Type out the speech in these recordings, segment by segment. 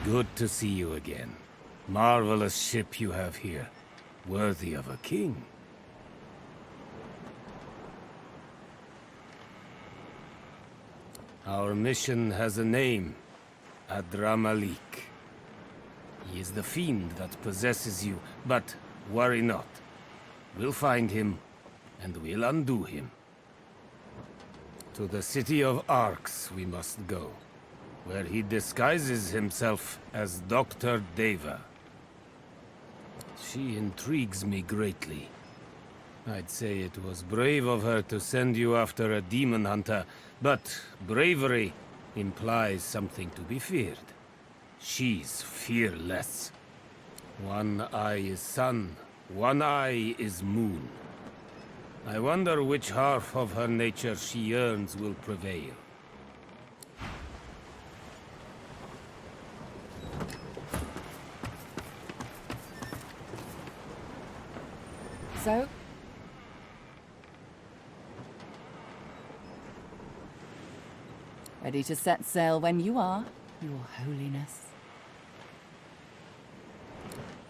Good to see you again. Marvelous ship you have here. Worthy of a king. Our mission has a name. Adramalik. He is the fiend that possesses you, but worry not. We'll find him, and we'll undo him. To the city of Arx we must go, where he disguises himself as Dr. Deva. She intrigues me greatly. I'd say it was brave of her to send you after a demon hunter, but bravery implies something to be feared. She's fearless. One eye is sun, one eye is moon. I wonder which half of her nature she yearns will prevail. So? Ready to set sail when you are, Your Holiness.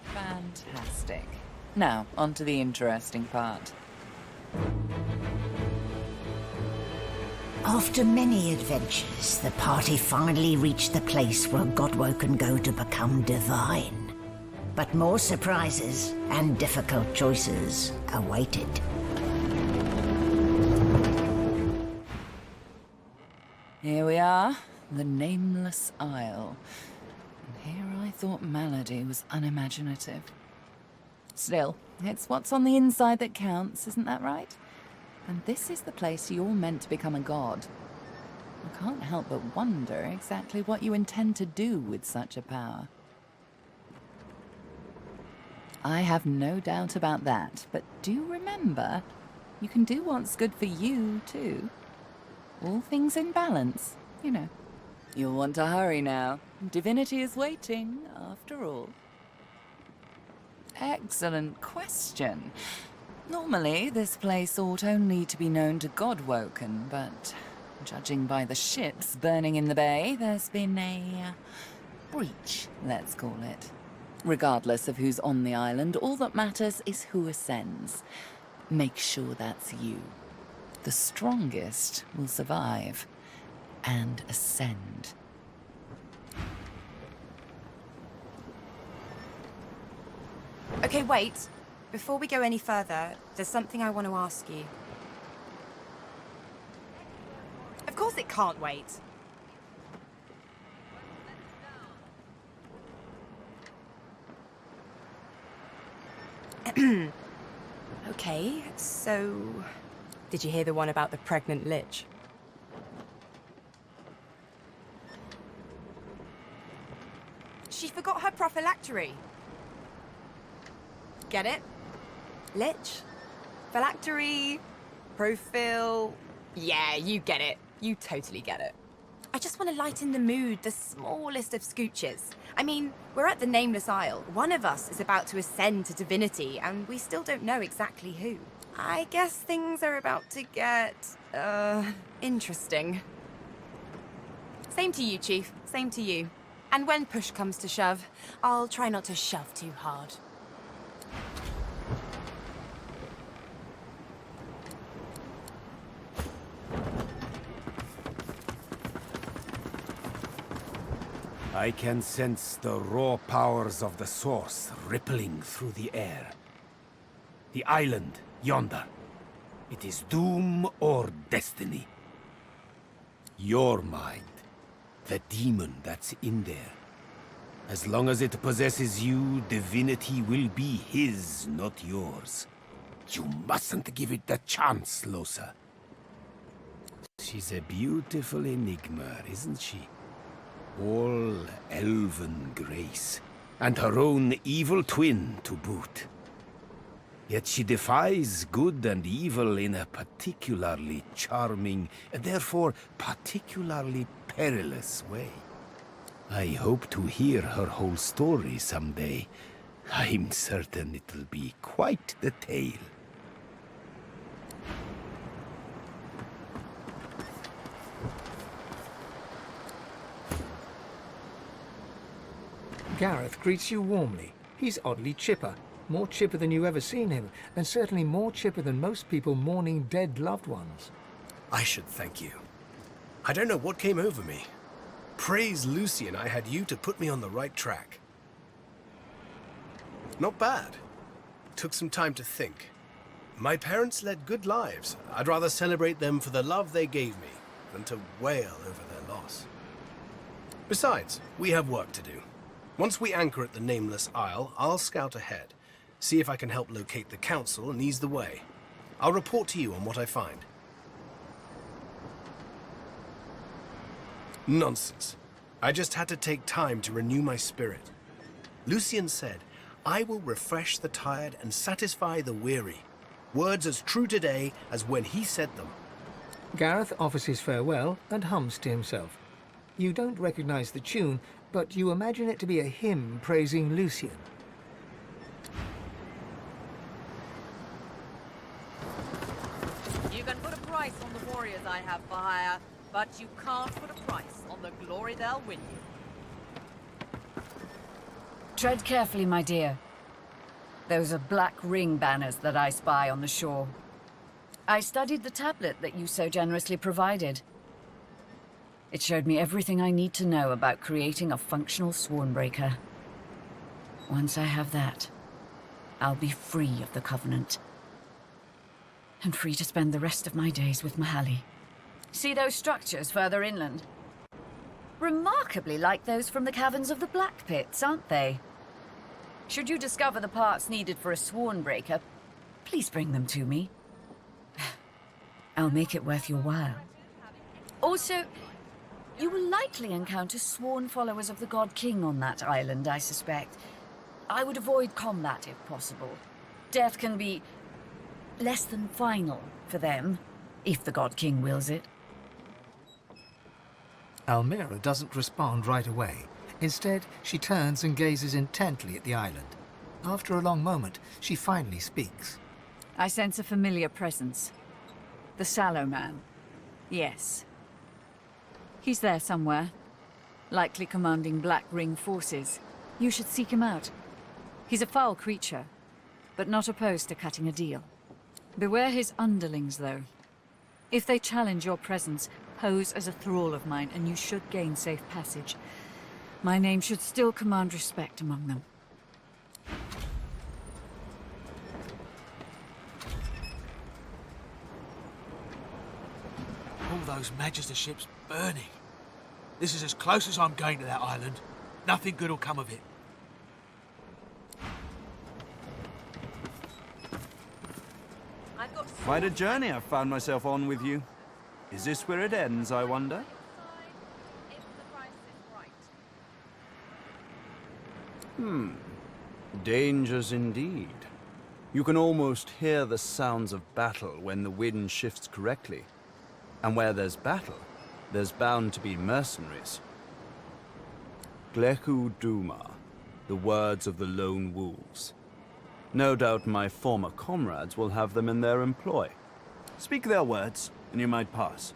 Fantastic. Now, on to the interesting part. After many adventures, the party finally reached the place where Godwoken can go to become divine. But more surprises and difficult choices awaited. Here we are, the Nameless Isle. And here I thought Melody was unimaginative. Still, it's what's on the inside that counts, isn't that right? And this is the place you're meant to become a god. I can't help but wonder exactly what you intend to do with such a power. I have no doubt about that, but do remember, you can do what's good for you, too. All things in balance, you know. You'll want to hurry now. Divinity is waiting, after all. Excellent question. Normally, this place ought only to be known to Godwoken, but judging by the ships burning in the bay, there's been a breach, let's call it. Regardless of who's on the island, all that matters is who ascends. Make sure that's you. The strongest will survive and ascend. Okay, wait. Before we go any further, there's something I want to ask you. Of course it can't wait. Okay, so... Did you hear the one about the pregnant lich? She forgot her prophylactory. Get it? Lich? Phylactery? Profil? Yeah, you get it. You totally get it. I just want to lighten the mood the smallest of scooches. I mean, we're at the Nameless Isle. One of us is about to ascend to divinity, and we still don't know exactly who. I guess things are about to get, interesting. Same to you, Chief. Same to you. And when push comes to shove, I'll try not to shove too hard. I can sense the raw powers of the source rippling through the air. The island, yonder. It is doom or destiny. Your mind, the demon that's in there. As long as it possesses you, divinity will be his, not yours. You mustn't give it the chance, Losa. She's a beautiful enigma, isn't she? All elven grace, and her own evil twin to boot. Yet she defies good and evil in a particularly charming, and therefore particularly perilous way. I hope to hear her whole story someday. I'm certain it'll be quite the tale. Gareth greets you warmly. He's oddly chipper. More chipper than you've ever seen him, and certainly more chipper than most people mourning dead loved ones. I should thank you. I don't know what came over me. Praise Lucian, I had you to put me on the right track. Not bad. Took some time to think. My parents led good lives. I'd rather celebrate them for the love they gave me than to wail over their loss. Besides, we have work to do. Once we anchor at the Nameless Isle, I'll scout ahead, see if I can help locate the council and ease the way. I'll report to you on what I find. Nonsense. I just had to take time to renew my spirit. Lucian said, I will refresh the tired and satisfy the weary. Words as true today as when he said them. Gareth offers his farewell and hums to himself. You don't recognize the tune, but you imagine it to be a hymn praising Lucian. You can put a price on the warriors I have for hire, but you can't put a price on the glory they'll win you. Tread carefully, my dear. Those are black ring banners that I spy on the shore. I studied the tablet that you so generously provided. It showed me everything I need to know about creating a functional Swornbreaker. Once I have that, I'll be free of the Covenant. And free to spend the rest of my days with Mahalli. See those structures further inland? Remarkably like those from the caverns of the Black Pits, aren't they? Should you discover the parts needed for a Swornbreaker, please bring them to me. I'll make it worth your while. Also, you will likely encounter sworn followers of the God King on that island, I suspect. I would avoid combat if possible. Death can be less than final for them, if the God King wills it. Almira doesn't respond right away. Instead, she turns and gazes intently at the island. After a long moment, she finally speaks. I sense a familiar presence. The Sallow Man. Yes. He's there somewhere. Likely commanding Black Ring forces. You should seek him out. He's a foul creature, but not opposed to cutting a deal. Beware his underlings, though. If they challenge your presence, pose as a thrall of mine, and you should gain safe passage. My name should still command respect among them. All those Magister ships burning. This is as close as I'm going to that island. Nothing good will come of it. Quite a journey I've found myself on with you. Is this where it ends, I wonder? Dangers indeed. You can almost hear the sounds of battle when the wind shifts correctly. And where there's battle, there's bound to be mercenaries. Glechu Duma, the words of the lone wolves. No doubt my former comrades will have them in their employ. Speak their words, and you might pass.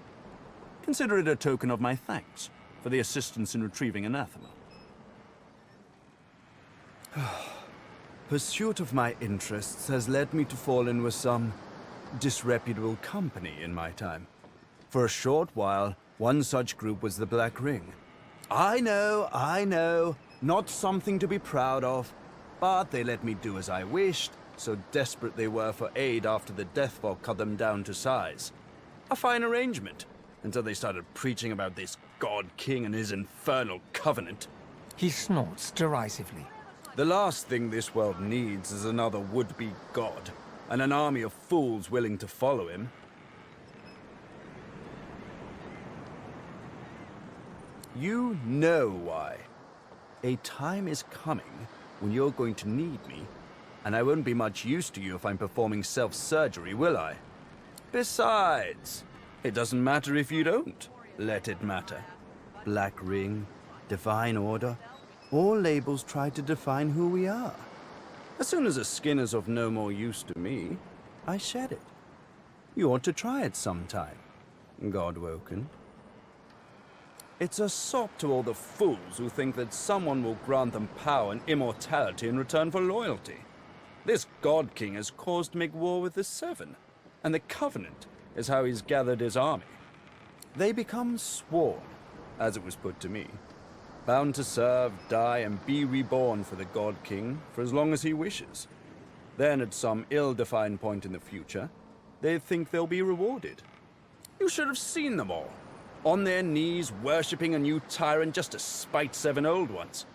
Consider it a token of my thanks for the assistance in retrieving anathema. Pursuit of my interests has led me to fall in with some disreputable company in my time. For a short while, one such group was the Black Ring. I know, not something to be proud of, but they let me do as I wished, so desperate they were for aid after the Deathfog cut them down to size. A fine arrangement, until they started preaching about this God King and his infernal covenant. He snorts derisively. The last thing this world needs is another would-be god, and an army of fools willing to follow him. You know why. A time is coming when you're going to need me, and I won't be much use to you if I'm performing self-surgery, will I? Besides, it doesn't matter if you don't. Let it matter. Black Ring, Divine Order, all labels try to define who we are. As soon as a skin is of no more use to me, I shed it. You ought to try it sometime, God-woken. It's a sop to all the fools who think that someone will grant them power and immortality in return for loyalty. This God King has caused to make war with the Seven, and the Covenant is how he's gathered his army. They become sworn, as it was put to me, bound to serve, die, and be reborn for the God King for as long as he wishes. Then, at some ill-defined point in the future, they think they'll be rewarded. You should have seen them all, on their knees, worshipping a new tyrant just to spite 7 old ones.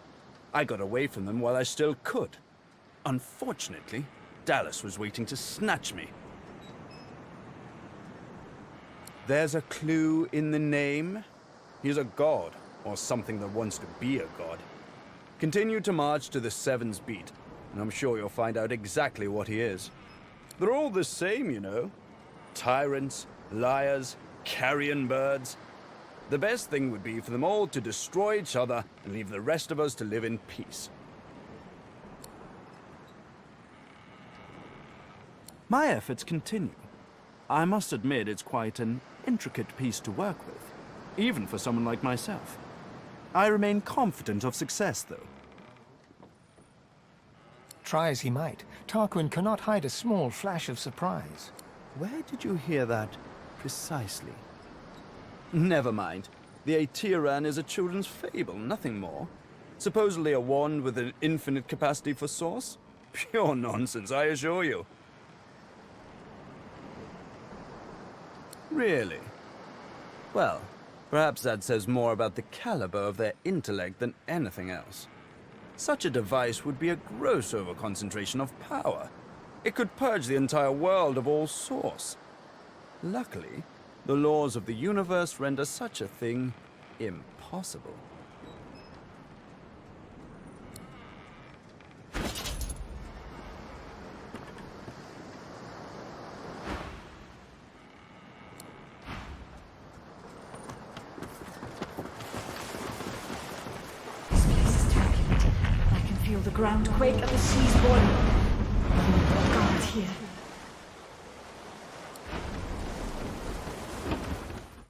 I got away from them while I still could. Unfortunately, Dallas was waiting to snatch me. There's a clue in the name. He's a god, or something that wants to be a god. Continue to march to the Seven's beat, and I'm sure you'll find out exactly what he is. They're all the same, you know. Tyrants, liars, carrion birds. The best thing would be for them all to destroy each other and leave the rest of us to live in peace. My efforts continue. I must admit it's quite an intricate piece to work with, even for someone like myself. I remain confident of success, though. Try as he might, Tarquin cannot hide a small flash of surprise. Where did you hear that precisely? Never mind. The Aetiran is a children's fable, nothing more. Supposedly a wand with an infinite capacity for source? Pure nonsense, I assure you. Really? Well, perhaps that says more about the caliber of their intellect than anything else. Such a device would be a gross overconcentration of power. It could purge the entire world of all source. Luckily, the laws of the universe render such a thing impossible. This place is turbulent. I can feel the ground quake and the seas boiling. God here.